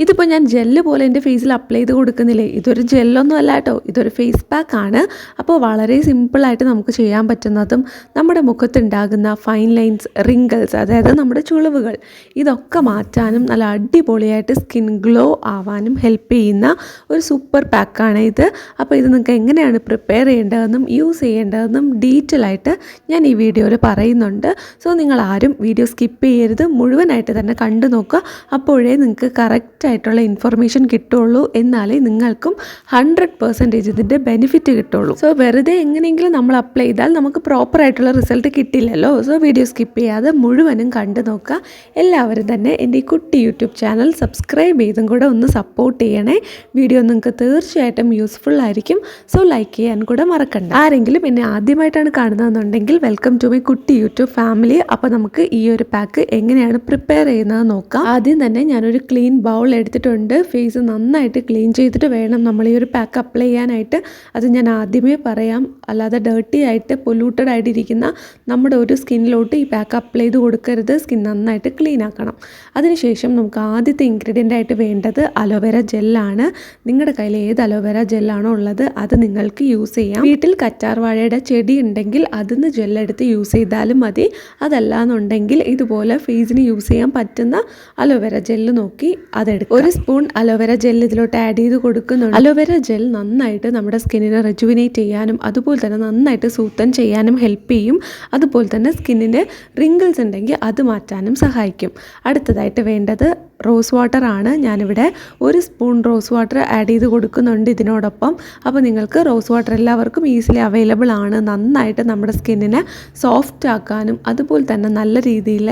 ഇതിപ്പോൾ ഞാൻ ജെല്ല് പോലെ എൻ്റെ ഫേസിൽ അപ്ലൈ ചെയ്ത് കൊടുക്കുന്നില്ലേ, ഇതൊരു ജെല്ലൊന്നും അല്ല കേട്ടോ, ഇതൊരു ഫേസ് പാക്ക് ആണ്. അപ്പോൾ വളരെ സിമ്പിളായിട്ട് നമുക്ക് ചെയ്യാൻ പറ്റുന്നതും നമ്മുടെ മുഖത്തുണ്ടാകുന്ന ഫൈൻ ലൈൻസ്, റിങ്കിൾസ്, അതായത് നമ്മുടെ ചുളിവുകൾ, ഇതൊക്കെ മാറ്റാനും നല്ല അടിപൊളിയായിട്ട് സ്കിൻ ഗ്ലോ ആവാനും ഹെൽപ്പ് ചെയ്യുന്ന ഒരു സൂപ്പർ പാക്കാണ് ഇത്. അപ്പോൾ ഇത് നിങ്ങൾക്ക് എങ്ങനെയാണ് പ്രിപ്പയർ ചെയ്യേണ്ടതെന്നും യൂസ് ചെയ്യേണ്ടതെന്നും ഡീറ്റെയിൽ ആയിട്ട് ഞാൻ ഈ വീഡിയോയിൽ പറയുന്നുണ്ട്. സോ നിങ്ങൾ ആരും വീഡിയോ സ്കിപ്പ് ചെയ്യരുത്, മുഴുവനായിട്ട് തന്നെ കണ്ടു നോക്കുക. അപ്പോഴേ നിങ്ങൾക്ക് കറക്റ്റായിട്ടുള്ള ഇൻഫർമേഷൻ കിട്ടുള്ളൂ, എന്നാലേ നിങ്ങൾക്കും 100% ഇതിൻ്റെ ബെനിഫിറ്റ് കിട്ടുള്ളൂ. സോ വെറുതെ എങ്ങനെയെങ്കിലും നമ്മൾ അപ്ലൈ ചെയ്താൽ നമുക്ക് പ്രോപ്പറായിട്ടുള്ള റിസൾട്ട് കിട്ടില്ലല്ലോ. സോ വീഡിയോ സ്കിപ്പ് ചെയ്യാതെ മുഴുവനും കണ്ടു നോക്കുക. എല്ലാവരും തന്നെ എൻ്റെ ഈ കുട്ടി യൂട്യൂബ് ചാനൽ സബ്സ്ക്രൈബ് ചെയ്തും കൂടെ ഒന്ന് സപ്പോർട്ട് ചെയ്യണേ. വീഡിയോ നിങ്ങൾക്ക് തീർച്ചയായിട്ടും യൂസ്ഫുൾ ആയിരിക്കും. സോ ലൈക്ക് ചെയ്യാൻ കൂടെ മറക്കണ്ട. ആരെങ്കിലും എന്നെ ആദ്യമായിട്ടാണ് കാണുന്നതെന്നുണ്ടെങ്കിൽ വെൽക്കം ടു മൈ കുട്ടി യൂട്യൂബ് ഫാമിലി. അപ്പോൾ നമുക്ക് ഈ ഒരു പാക്ക് എങ്ങനെയാണ് പ്രിപ്പയർ ചെയ്യുന്നത് നോക്കാം. ആദ്യം തന്നെ ഞാനൊരു ക്ലീൻ ബൗൾ എടുത്തിട്ടുണ്ട്. ഫേസ് നന്നായിട്ട് ക്ലീൻ ചെയ്തിട്ട് വേണം നമ്മൾ ഈ ഒരു പാക്ക് അപ്ലൈ ചെയ്യാനായിട്ട്. അത് ഞാൻ ആദ്യമേ പറയാം, അല്ലാതെ ഡേർട്ടി ആയിട്ട് പൊല്യൂട്ടഡ് ആയിട്ടിരിക്കുന്ന നമ്മുടെ ഒരു സ്കിന്നിലോട്ട് ഈ പാക്ക് അപ്ലൈ ചെയ്ത് കൊടുക്കരുത്. സ്കിൻ നന്നായിട്ട് ക്ലീൻ ആക്കണം. അതിനുശേഷം നമുക്ക് ആദ്യത്തെ ഇൻഗ്രീഡിയൻ്റ് ആയിട്ട് വേണ്ടത് അലോവേര ജെല്ലാണ്. നിങ്ങളുടെ കയ്യിൽ ഏത് അലോവേര ജെല്ലാണോ ഉള്ളത് അത് നിങ്ങൾക്ക് യൂസ് ചെയ്യാം. വീട്ടിൽ കറ്റാർ വാഴയുടെ ചെടി ഉണ്ടെങ്കിൽ അതിന്ന് ജെല്ലെടുത്ത് യൂസ് ചെയ്താലും മതി. അതല്ല എന്നുണ്ടെങ്കിൽ ഇതുപോലെ ഫേസിന് യൂസ് ചെയ്യാൻ പറ്റുന്ന അലോവേര ജെല്ല് നോക്കി അതെടുക്കും. ഒരു സ്പൂൺ അലോവേര ജെല്ല് ഇതിലോട്ട് ആഡ് ചെയ്ത് കൊടുക്കുന്നുണ്ട്. അലോവേര ജെൽ നന്നായിട്ട് നമ്മുടെ സ്കിന്നിനെ റെജുവിനേറ്റ് ചെയ്യാനും അതുപോലെ തന്നെ നന്നായിട്ട് സൂത്തൻ ചെയ്യാനും ഹെൽപ്പ് ചെയ്യും. അതുപോലെ തന്നെ സ്കിന്നിന് റിങ്കിൾസ് ഉണ്ടെങ്കിൽ അത് മാറ്റാനും സഹായിക്കും. അടുത്തതായിട്ട് വേണ്ടത് റോസ് വാട്ടർ ആണ്. ഞാനിവിടെ ഒരു സ്പൂൺ റോസ് വാട്ടർ ആഡ് ചെയ്ത് കൊടുക്കുന്നുണ്ട് ഇതിനോടൊപ്പം. അപ്പോൾ നിങ്ങൾക്ക് റോസ് വാട്ടർ എല്ലാവർക്കും ഈസിലി അവൈലബിൾ ആണ്. നന്നായിട്ട് നമ്മുടെ സ്കിന്നിനെ സോഫ്റ്റ് ആക്കാനും അതുപോലെ തന്നെ നല്ല രീതിയിൽ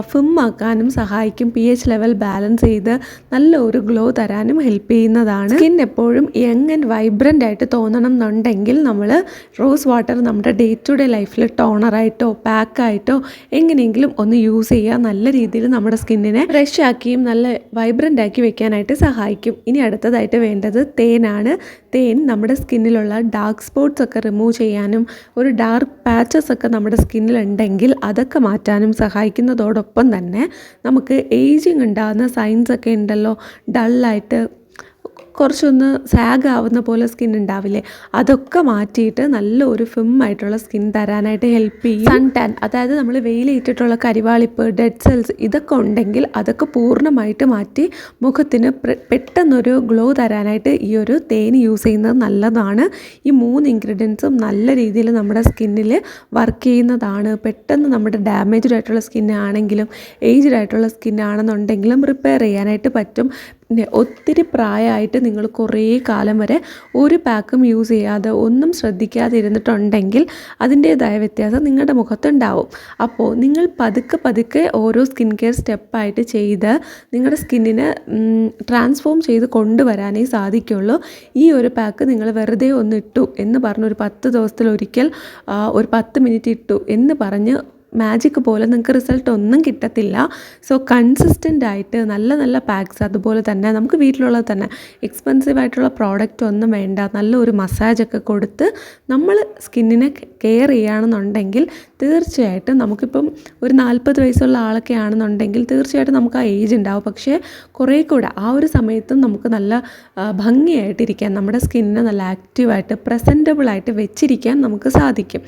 ഫിം ആക്കാനും സഹായിക്കും. pH ലെവൽ ബാലൻസ് ചെയ്ത് നല്ല ഒരു ഗ്ലോ തരാനും ഹെൽപ്പ് ചെയ്യുന്നതാണ്. സ്കിൻ എപ്പോഴും യങ് ആൻഡ് വൈബ്രൻ്റ് ആയിട്ട് തോന്നണം എന്നുണ്ടെങ്കിൽ നമ്മൾ റോസ് വാട്ടർ നമ്മുടെ ഡേ ടു ഡേ ലൈഫിൽ ടോണറായിട്ടോ പാക്കായിട്ടോ എങ്ങനെയെങ്കിലും ഒന്ന് യൂസ് ചെയ്യുക. നല്ല രീതിയിൽ നമ്മുടെ സ്കിന്നിനെ ഫ്രഷ് ആക്കിയും നല്ല വൈബ്രൻ്റ് ആക്കി വെക്കാനായിട്ട് സഹായിക്കും. ഇനി അടുത്തതായിട്ട് വേണ്ടത് തേനാണ്. തേൻ നമ്മുടെ സ്കിന്നിലുള്ള ഡാർക്ക് സ്പോട്ട്സ് ഒക്കെ റിമൂവ് ചെയ്യാനും ഒരു ഡാർക്ക് പാച്ചസ് ഒക്കെ നമ്മുടെ സ്കിന്നിൽ ഉണ്ടെങ്കിൽ അതൊക്കെ മാറ്റാനും സഹായിക്കുന്നതോടൊപ്പം തന്നെ നമുക്ക് ഏജിങ് ഉണ്ടാകുന്ന സൈൻസ് ഒക്കെ ഉണ്ടല്ലോ, ഡള്ളായിട്ട് കുറച്ചൊന്ന് സാഗ് ആവുന്ന പോലെ സ്കിൻ ഉണ്ടാവില്ലേ, അതൊക്കെ മാറ്റിയിട്ട് നല്ല ഒരു ഫിം ആയിട്ടുള്ള സ്കിൻ തരാനായിട്ട് ഹെൽപ്പ് ചെയ്യും. സൺ ടാൻ, അതായത് നമ്മൾ വെയിലേറ്റിട്ടുള്ള കരിവാളിപ്പ്, ഡെഡ് സെൽസ് ഇതൊക്കെ ഉണ്ടെങ്കിൽ അതൊക്കെ പൂർണ്ണമായിട്ട് മാറ്റി മുഖത്തിന് പെട്ടെന്നൊരു ഗ്ലോ തരാനായിട്ട് ഈ ഒരു തേൻ യൂസ് ചെയ്യുന്നത് നല്ലതാണ്. ഈ 3 ഇൻഗ്രീഡിയൻസും നല്ല രീതിയിൽ നമ്മുടെ സ്കിന്നിൽ വർക്ക് ചെയ്യുന്നതാണ്. പെട്ടെന്ന് നമ്മുടെ ഡാമേജ്ഡ് ആയിട്ടുള്ള സ്കിന്നാണെങ്കിലും ഏജ്ഡ് ആയിട്ടുള്ള സ്കിന്നാണെന്നുണ്ടെങ്കിലും റിപ്പയർ ചെയ്യാനായിട്ട് പറ്റും. പിന്നെ ഒത്തിരി പ്രായമായിട്ട് നിങ്ങൾ കുറേ കാലം വരെ ഒരു പാക്കും യൂസ് ചെയ്യാതെ ഒന്നും ശ്രദ്ധിക്കാതെ ഇരുന്നിട്ടുണ്ടെങ്കിൽ അതിൻ്റേതായ വ്യത്യാസം നിങ്ങളുടെ മുഖത്തുണ്ടാവും. അപ്പോൾ നിങ്ങൾ പതുക്കെ ഓരോ സ്കിൻ കെയർ സ്റ്റെപ്പായിട്ട് ചെയ്ത് നിങ്ങളുടെ സ്കിന്നിനെ ട്രാൻസ്ഫോം ചെയ്ത് കൊണ്ടുവരാനേ സാധിക്കുള്ളൂ. ഈ ഒരു പാക്ക് നിങ്ങൾ വെറുതെ ഒന്ന് ഇട്ടു എന്ന് പറഞ്ഞ് ഒരു 10 ദിവസത്തിലൊരിക്കൽ ഒരു 10 മിനിറ്റ് ഇട്ടു എന്ന് പറഞ്ഞ് മാജിക് പോലെ നിങ്ങൾക്ക് റിസൾട്ട് ഒന്നും കിട്ടത്തില്ല. സോ കൺസിസ്റ്റൻ്റ് ആയിട്ട് നല്ല പാക്സ്, അതുപോലെ തന്നെ നമുക്ക് വീട്ടിലുള്ളത് തന്നെ എക്സ്പെൻസീവ് ആയിട്ടുള്ള പ്രോഡക്റ്റ് ഒന്നും വേണ്ട, നല്ലൊരു മസാജൊക്കെ കൊടുത്ത് നമ്മൾ സ്കിന്നിനെ കെയർ ചെയ്യുകയാണെന്നുണ്ടെങ്കിൽ തീർച്ചയായിട്ടും നമുക്കിപ്പം ഒരു 40 വയസ്സുള്ള ആളൊക്കെ ആണെന്നുണ്ടെങ്കിൽ തീർച്ചയായിട്ടും നമുക്ക് ആ ഏജ് ഉണ്ടാവും. പക്ഷേ കുറേ കൂടെ ആ ഒരു സമയത്തും നമുക്ക് നല്ല ഭംഗിയായിട്ടിരിക്കാൻ, നമ്മുടെ സ്കിന്നിനെ നല്ല ആക്റ്റീവായിട്ട് പ്രസൻറ്റബിളായിട്ട് വെച്ചിരിക്കാൻ നമുക്ക് സാധിക്കും.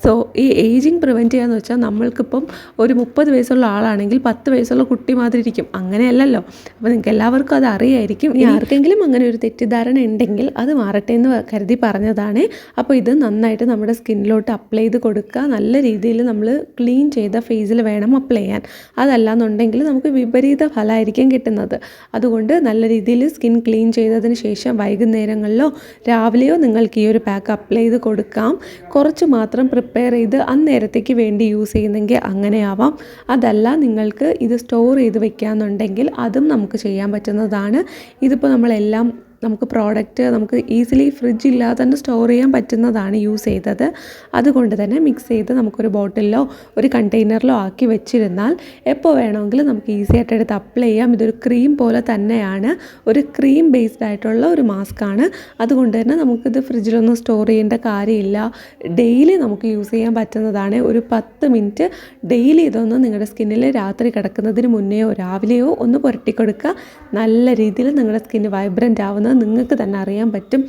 സോ ഈ ഏജിങ് പ്രിവെൻറ്റ് ചെയ്യാന്ന് വെച്ചാൽ നമ്മൾക്കിപ്പം ഒരു 30 വയസ്സുള്ള ആളാണെങ്കിൽ 10 വയസ്സുള്ള കുട്ടി മാതിരി ഇരിക്കും, അങ്ങനെയല്ലല്ലോ. അപ്പോൾ നിങ്ങൾക്ക് എല്ലാവർക്കും അത് അറിയായിരിക്കും. ഇനി ആർക്കെങ്കിലും അങ്ങനെ ഒരു തെറ്റിദ്ധാരണ ഉണ്ടെങ്കിൽ അത് മാറട്ടെ എന്ന് കരുതി പറഞ്ഞതാണ്. അപ്പോൾ ഇത് നന്നായിട്ട് നമ്മുടെ സ്കിന്നിലോട്ട് അപ്ലൈ ചെയ്ത് കൊടുക്കുക. നല്ല രീതിയിൽ നമ്മൾ ക്ലീൻ ചെയ്ത ഫേസിൽ വേണം അപ്ലൈ ചെയ്യാൻ. അതല്ലാന്നുണ്ടെങ്കിൽ നമുക്ക് വിപരീത ഫലമായിരിക്കും കിട്ടുന്നത്. അതുകൊണ്ട് നല്ല രീതിയിൽ സ്കിൻ ക്ലീൻ ചെയ്തതിന് ശേഷം വൈകുന്നേരങ്ങളിലോ രാവിലെയോ നിങ്ങൾക്ക് ഈ ഒരു പാക്ക് അപ്ലൈ ചെയ്ത് കൊടുക്കാം. കുറച്ച് മാത്രം പ്രിപ്പയർ ചെയ്ത് അന്നേരത്തേക്ക് വേണ്ടി യൂസ് ചെയ്യുന്നെങ്കിൽ അങ്ങനെയാവാം. അതല്ല നിങ്ങൾക്ക് ഇത് സ്റ്റോർ ചെയ്ത് വെക്കാമെന്നുണ്ടെങ്കിൽ അതും നമുക്ക് ചെയ്യാൻ പറ്റുന്നതാണ്. ഇതിപ്പോൾ നമ്മളെല്ലാം നമുക്ക് പ്രോഡക്റ്റ് നമുക്ക് ഈസിലി ഫ്രിഡ്ജ് ഇല്ലാതെ തന്നെ സ്റ്റോർ ചെയ്യാൻ പറ്റുന്നതാണ് യൂസ് ചെയ്തത്. അതുകൊണ്ട് തന്നെ മിക്സ് ചെയ്ത് നമുക്കൊരു ബോട്ടിലിലോ ഒരു കണ്ടെയ്നറിലോ ആക്കി വെച്ചിരുന്നാൽ എപ്പോൾ വേണമെങ്കിലും നമുക്ക് ഈസി ആയിട്ട് എടുത്ത് അപ്ലൈ ചെയ്യാം. ഇതൊരു ക്രീം പോലെ തന്നെയാണ്, ഒരു ക്രീം ബേസ്ഡ് ആയിട്ടുള്ള ഒരു മാസ്കാണ്. അതുകൊണ്ട് തന്നെ നമുക്കിത് ഫ്രിഡ്ജിലൊന്നും സ്റ്റോർ ചെയ്യേണ്ട കാര്യമില്ല. ഡെയിലി നമുക്ക് യൂസ് ചെയ്യാൻ പറ്റുന്നതാണ്. ഒരു 10 മിനിറ്റ് ഡെയിലി ഇതൊന്ന് നിങ്ങളുടെ സ്കിന്നിൽ രാത്രി കിടക്കുന്നതിന് മുന്നെയോ രാവിലെയോ ഒന്ന് പുരട്ടിക്കൊടുക്കുക. നല്ല രീതിയിൽ നിങ്ങളുടെ സ്കിന്ന് വൈബ്രൻ്റ് ആവുന്നത് നിങ്ങൾക്ക് തന്നെ അറിയാൻ പറ്റും.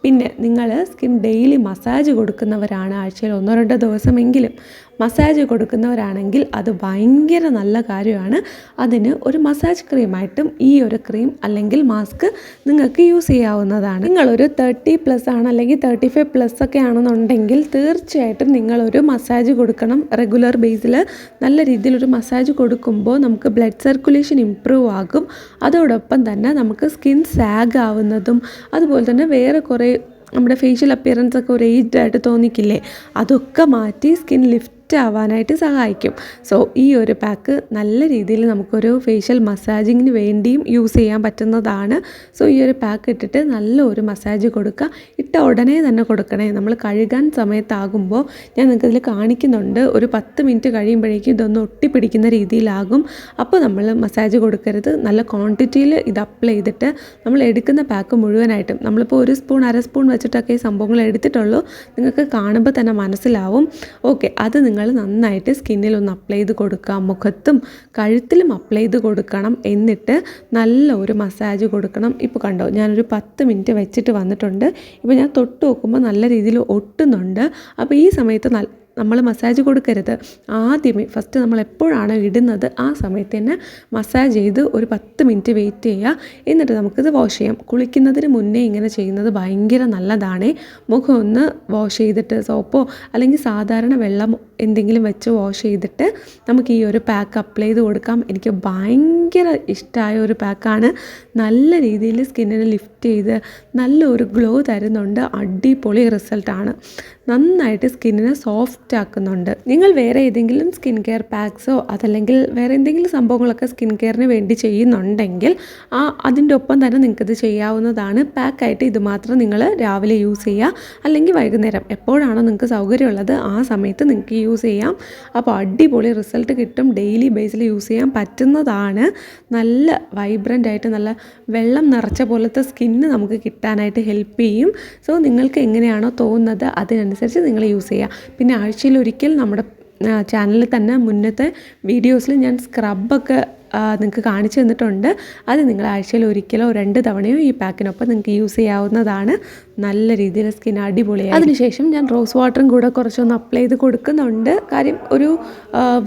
പിന്നെ നിങ്ങൾ സ്കിൻ ഡെയിലി മസാജ് കൊടുക്കുന്നവരാണ്, ആഴ്ചയിൽ 1-2 ദിവസമെങ്കിലും മസാജ് കൊടുക്കുന്നവരാണെങ്കിൽ അത് ഭയങ്കര നല്ല കാര്യമാണ്. അതിന് ഒരു മസാജ് ക്രീമായിട്ടും ഈ ഒരു ക്രീം അല്ലെങ്കിൽ മാസ്ക് നിങ്ങൾക്ക് യൂസ് ചെയ്യാവുന്നതാണ്. നിങ്ങളൊരു 30+ ആണ് അല്ലെങ്കിൽ 35+ ഒക്കെ ആണെന്നുണ്ടെങ്കിൽ തീർച്ചയായിട്ടും നിങ്ങളൊരു മസാജ് കൊടുക്കണം. റെഗുലർ ബേസിൽ നല്ല രീതിയിലൊരു മസാജ് കൊടുക്കുമ്പോൾ നമുക്ക് ബ്ലഡ് സർക്കുലേഷൻ ഇമ്പ്രൂവ് ആകും. അതോടൊപ്പം തന്നെ നമുക്ക് സ്കിൻ സാഗ് ആവുന്നതും അതുപോലെ തന്നെ വേറെ കുറേ നമ്മുടെ ഫേഷ്യൽ അപ്പിയറൻസ് ഒക്കെ ഒരു ഏജ്ഡ് ആയിട്ട് തോന്നിക്കില്ലേ, അതൊക്കെ മാറ്റി സ്കിൻ ലിഫ്റ്റ് ആവാനായിട്ട് സഹായിക്കും. സോ ഈ ഒരു പാക്ക് നല്ല രീതിയിൽ നമുക്കൊരു ഫേഷ്യൽ മസാജിങ്ങിന് വേണ്ടിയും യൂസ് ചെയ്യാൻ പറ്റുന്നതാണ്. സോ ഈ ഒരു പാക്ക് ഇട്ടിട്ട് നല്ല ഒരു മസാജ് കൊടുക്കുക. ഇട്ട ഉടനെ തന്നെ കൊടുക്കണേ. നമ്മൾ കഴുകാൻ സമയത്താകുമ്പോൾ ഞാൻ നിങ്ങൾക്ക് ഇതിൽ കാണിക്കുന്നുണ്ട്, ഒരു 10 മിനിറ്റ് കഴിയുമ്പോഴേക്കും ഇതൊന്ന് ഒട്ടിപ്പിടിക്കുന്ന രീതിയിലാകും. അപ്പോൾ നമ്മൾ മസാജ് കൊടുക്കരുത്. നല്ല ക്വാണ്ടിറ്റിയിൽ ഇത് അപ്ലൈ ചെയ്തിട്ട് നമ്മൾ എടുക്കുന്ന പാക്ക് മുഴുവനായിട്ടും, നമ്മളിപ്പോൾ 1 സ്പൂൺ 1/2 സ്പൂൺ വെച്ചിട്ടൊക്കെ ഈ സംഭവങ്ങൾ എടുത്തിട്ടുള്ളൂ. നിങ്ങൾക്ക് കാണുമ്പോൾ തന്നെ മനസ്സിലാവും. ഓക്കെ, അത് നിങ്ങൾ നന്നായിട്ട് സ്കിന്നിൽ ഒന്ന് അപ്ലൈ ചെയ്ത് കൊടുക്കുക. മുഖത്തും കഴുത്തിലും അപ്ലൈ ചെയ്ത് കൊടുക്കണം. എന്നിട്ട് നല്ല ഒരു മസാജ് കൊടുക്കണം. ഇപ്പോൾ കണ്ടോ, ഞാനൊരു 10 മിനിറ്റ് വെച്ചിട്ട് വന്നിട്ടുണ്ട്. ഇപ്പോൾ ഞാൻ തൊട്ട് നോക്കുമ്പോൾ നല്ല രീതിയിൽ ഒട്ടുന്നുണ്ട്. അപ്പോൾ ഈ സമയത്ത് നമ്മൾ മസാജ് കൊടുക്കരുത്. ആദ്യമേ ഫസ്റ്റ് നമ്മൾ എപ്പോഴാണ് ഇടുന്നത് ആ സമയത്ത് തന്നെ മസാജ് ചെയ്ത് ഒരു 10 മിനിറ്റ് വെയിറ്റ് ചെയ്യുക. എന്നിട്ട് നമുക്കിത് വാഷ് ചെയ്യാം. കുളിക്കുന്നതിന് മുന്നേ ഇങ്ങനെ ചെയ്യുന്നത് ഭയങ്കര നല്ലതാണ്. മുഖം ഒന്ന് വാഷ് ചെയ്തിട്ട് സോപ്പോ അല്ലെങ്കിൽ സാധാരണ വെള്ളം എന്തെങ്കിലും വെച്ച് വാഷ് ചെയ്തിട്ട് നമുക്ക് ഈ ഒരു പാക്ക് അപ്ലൈ ചെയ്ത് കൊടുക്കാം. എനിക്ക് ഭയങ്കര ഇഷ്ടമായ ഒരു പാക്കാണ്. നല്ല രീതിയിൽ സ്കിന്നിനെ ലിഫ്റ്റ് ചെയ്ത് നല്ലൊരു ഗ്ലോ തരുന്നുണ്ട്. അടിപൊളി റിസൾട്ടാണ്. നന്നായിട്ട് സ്കിന്നിനെ സോഫ്റ്റ് ആക്കുന്നുണ്ട്. നിങ്ങൾ വേറെ ഏതെങ്കിലും സ്കിൻ കെയർ പാക്സോ അതല്ലെങ്കിൽ വേറെ എന്തെങ്കിലും സംഭവങ്ങളൊക്കെ സ്കിൻ കെയറിന് വേണ്ടി ചെയ്യുന്നുണ്ടെങ്കിൽ അതിൻ്റെ ഒപ്പം തന്നെ നിങ്ങൾക്കിത് ചെയ്യാവുന്നതാണ്. പാക്കായിട്ട് ഇത് മാത്രം നിങ്ങൾ രാവിലെ യൂസ് ചെയ്യുക, അല്ലെങ്കിൽ വൈകുന്നേരം എപ്പോഴാണോ നിങ്ങൾക്ക് സൗകര്യമുള്ളത് ആ സമയത്ത് നിങ്ങൾക്ക് യൂസ് ചെയ്യാം. അപ്പോൾ അടിപൊളി റിസൾട്ട് കിട്ടും. ഡെയിലി ബേസിൽ യൂസ് ചെയ്യാൻ പറ്റുന്നതാണ്. നല്ല വൈബ്രൻ്റ് ആയിട്ട് നല്ല വെള്ളം നിറച്ച പോലത്തെ സ്കിന്ന് നമുക്ക് കിട്ടാനായിട്ട് ഹെൽപ്പ് ചെയ്യും. സോ നിങ്ങൾക്ക് എങ്ങനെയാണോ തോന്നുന്നത് അതിനനുസരിച്ച് നിങ്ങൾ യൂസ് ചെയ്യുക. പിന്നെ ആഴ്ചയിൽ ഒരിക്കൽ നമ്മുടെ ചാനലിൽ തന്നെ മുന്നത്തെ വീഡിയോസിൽ ഞാൻ സ്ക്രബൊക്കെ നിങ്ങൾക്ക് കാണിച്ചു തന്നിട്ടുണ്ട്. അത് നിങ്ങൾ ആഴ്ചയിൽ ഒരിക്കലോ 2 തവണയോ ഈ പാക്കിനൊപ്പം നിങ്ങൾക്ക് യൂസ് ചെയ്യാവുന്നതാണ്. നല്ല രീതിയിൽ സ്കിൻ അടിപൊളിയായി. അതിനുശേഷം ഞാൻ റോസ് വാട്ടറും കൂടെ കുറച്ചൊന്ന് അപ്ലൈ ചെയ്ത് കൊടുക്കുന്നുണ്ട്. കാര്യം ഒരു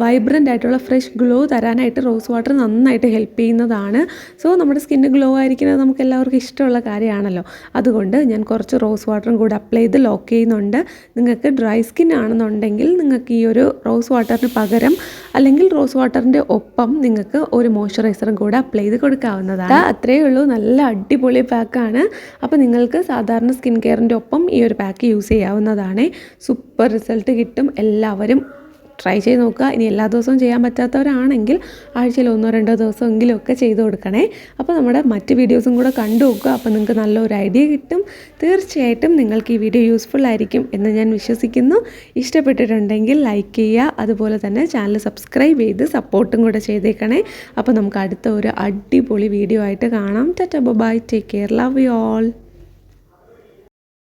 വൈബ്രൻ്റ് ആയിട്ടുള്ള ഫ്രഷ് ഗ്ലോ തരാനായിട്ട് റോസ് വാട്ടർ നന്നായിട്ട് ഹെൽപ്പ് ചെയ്യുന്നതാണ്. സോ നമ്മുടെ സ്കിന്ന് ഗ്ലോ ആയിരിക്കുന്നത് നമുക്ക് എല്ലാവർക്കും ഇഷ്ടമുള്ള കാര്യമാണല്ലോ. അതുകൊണ്ട് ഞാൻ കുറച്ച് റോസ് വാട്ടറും കൂടെ അപ്ലൈ ചെയ്ത് ലോക്ക് ചെയ്യുന്നുണ്ട്. നിങ്ങൾക്ക് ഡ്രൈ സ്കിൻ ആണെന്നുണ്ടെങ്കിൽ നിങ്ങൾക്ക് ഈ ഒരു റോസ് വാട്ടറിന് പകരം അല്ലെങ്കിൽ റോസ് വാട്ടറിൻ്റെ ഒപ്പം നിങ്ങൾക്ക് ഒരു മോയ്സ്ചറൈസറും കൂടെ അപ്ലൈ ചെയ്ത് കൊടുക്കാവുന്നതാണ്. അത്രയേ ഉള്ളൂ. നല്ല അടിപൊളി പാക്കാണ്. അപ്പോൾ നിങ്ങൾക്ക് സാധാരണ സ്കിൻ കെയറിൻ്റെ ഒപ്പം ഈ ഒരു പാക്ക് യൂസ് ചെയ്യാവുന്നതാണ്. സൂപ്പർ റിസൾട്ട് കിട്ടും. എല്ലാവരും ട്രൈ ചെയ്ത് നോക്കുക. ഇനി എല്ലാ ദിവസവും ചെയ്യാൻ പറ്റാത്തവരാണെങ്കിൽ ആഴ്ചയിൽ 1-2 ദിവസമെങ്കിലും ഒക്കെ ചെയ്ത് കൊടുക്കണേ. അപ്പോൾ നമ്മുടെ മറ്റ് വീഡിയോസും കൂടെ കണ്ടു നോക്കുക. അപ്പോൾ നിങ്ങൾക്ക് നല്ലൊരു ഐഡിയ കിട്ടും. തീർച്ചയായിട്ടും നിങ്ങൾക്ക് ഈ വീഡിയോ യൂസ്ഫുൾ ആയിരിക്കും എന്ന് ഞാൻ വിശ്വസിക്കുന്നു. ഇഷ്ടപ്പെട്ടിട്ടുണ്ടെങ്കിൽ ലൈക്ക് ചെയ്യുക. അതുപോലെ തന്നെ ചാനൽ സബ്സ്ക്രൈബ് ചെയ്ത് സപ്പോർട്ടും കൂടെ ചെയ്തേക്കണേ. അപ്പോൾ നമുക്ക് അടുത്ത ഒരു അടിപൊളി വീഡിയോ ആയിട്ട് കാണാം. Tata bye, take care, love you all.